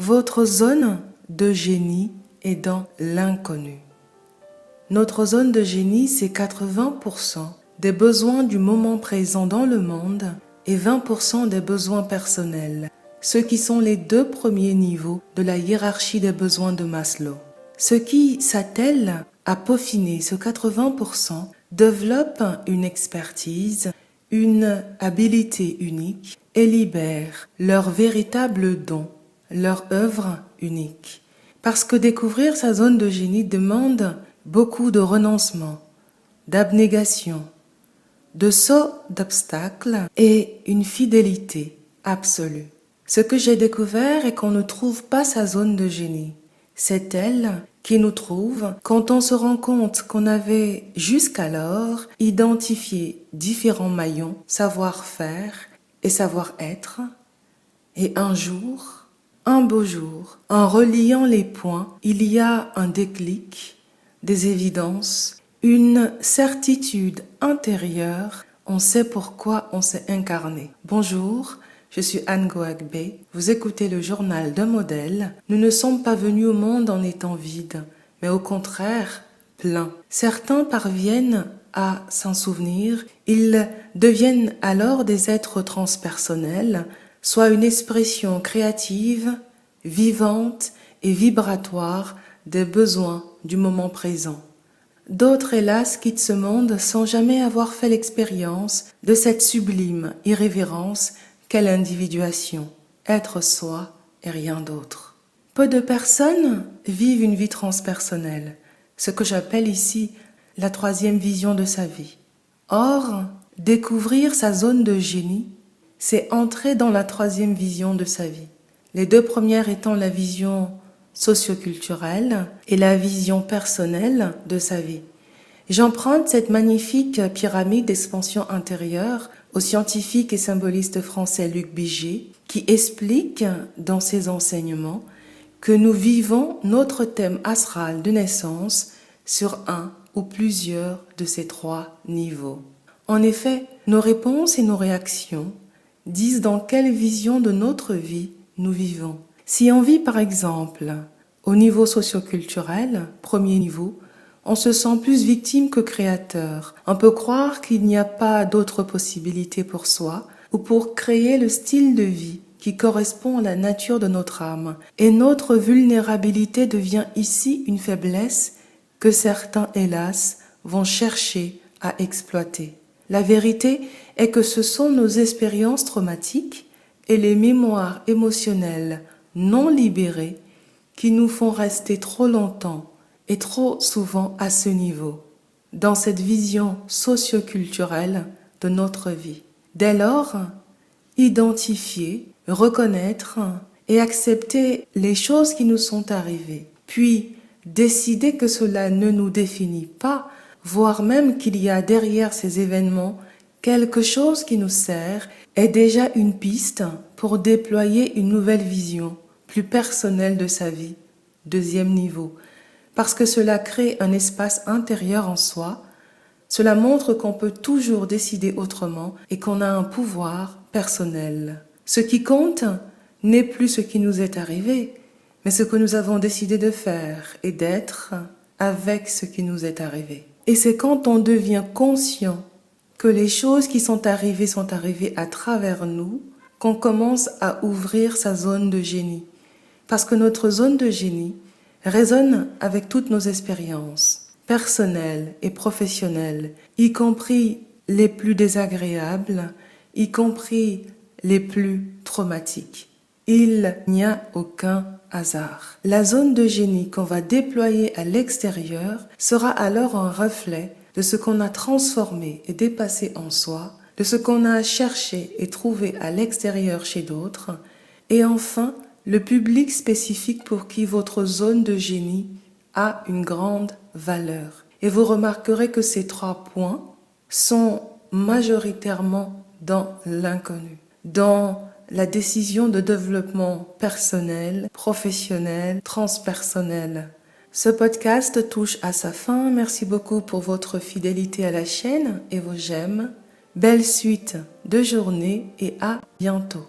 Votre zone de génie est dans l'inconnu. Notre zone de génie, c'est 80% des besoins du moment présent dans le monde et 20% des besoins personnels, ceux qui sont les 2 premiers niveaux de la hiérarchie des besoins de Maslow. Ceux qui s'attellent à peaufiner ce 80% développent une expertise, une habilité unique et libèrent leur véritable don, leur œuvre unique. Parce que découvrir sa zone de génie demande beaucoup de renoncement, d'abnégation, de saut d'obstacles et une fidélité absolue. Ce que j'ai découvert est qu'on ne trouve pas sa zone de génie. C'est elle qui nous trouve quand on se rend compte qu'on avait jusqu'alors identifié différents maillons, savoir-faire et savoir-être. Et un jour, un beau jour, en reliant les points, il y a un déclic, des évidences, une certitude intérieure, on sait pourquoi on s'est incarné. Bonjour, je suis Anne Goagbe, vous écoutez le journal d'un modèle. Nous ne sommes pas venus au monde en étant vides, mais au contraire, pleins. Certains parviennent à s'en souvenir, ils deviennent alors des êtres transpersonnels, soit une expression créative, vivante et vibratoire des besoins du moment présent. D'autres, hélas, quittent ce monde sans jamais avoir fait l'expérience de cette sublime irrévérence qu'est l'individuation, être soi et rien d'autre. Peu de personnes vivent une vie transpersonnelle, ce que j'appelle ici la 3e vision de sa vie. Or, découvrir sa zone de génie, c'est entrer dans la 3e vision de sa vie. Les 2 premières étant la vision socioculturelle et la vision personnelle de sa vie. J'emprunte cette magnifique pyramide d'expansion intérieure au scientifique et symboliste français Luc Biget, qui explique dans ses enseignements que nous vivons notre thème astral de naissance sur un ou plusieurs de ces 3 niveaux. En effet, nos réponses et nos réactions disent dans quelle vision de notre vie nous vivons. Si on vit par exemple au niveau socioculturel, 1er niveau, on se sent plus victime que créateur. On peut croire qu'il n'y a pas d'autre possibilité pour soi ou pour créer le style de vie qui correspond à la nature de notre âme. Et notre vulnérabilité devient ici une faiblesse que certains, hélas, vont chercher à exploiter. La vérité est que ce sont nos expériences traumatiques et les mémoires émotionnelles non libérées qui nous font rester trop longtemps et trop souvent à ce niveau, dans cette vision socio-culturelle de notre vie. Dès lors, identifier, reconnaître et accepter les choses qui nous sont arrivées, puis décider que cela ne nous définit pas, voire même qu'il y a derrière ces événements quelque chose qui nous sert, est déjà une piste pour déployer une nouvelle vision, plus personnelle de sa vie, 2e niveau. Parce que cela crée un espace intérieur en soi, cela montre qu'on peut toujours décider autrement et qu'on a un pouvoir personnel. Ce qui compte n'est plus ce qui nous est arrivé, mais ce que nous avons décidé de faire et d'être avec ce qui nous est arrivé. Et c'est quand on devient conscient que les choses qui sont arrivées à travers nous, qu'on commence à ouvrir sa zone de génie. Parce que notre zone de génie résonne avec toutes nos expériences, personnelles et professionnelles, y compris les plus désagréables, y compris les plus traumatiques. Il n'y a aucun hasard. La zone de génie qu'on va déployer à l'extérieur sera alors un reflet de ce qu'on a transformé et dépassé en soi, de ce qu'on a cherché et trouvé à l'extérieur chez d'autres, et enfin, le public spécifique pour qui votre zone de génie a une grande valeur. Et vous remarquerez que ces 3 points sont majoritairement dans l'inconnu, dans la décision de développement personnel, professionnel, transpersonnel. Ce podcast touche à sa fin. Merci beaucoup pour votre fidélité à la chaîne et vos j'aime. Belle suite de journée et à bientôt.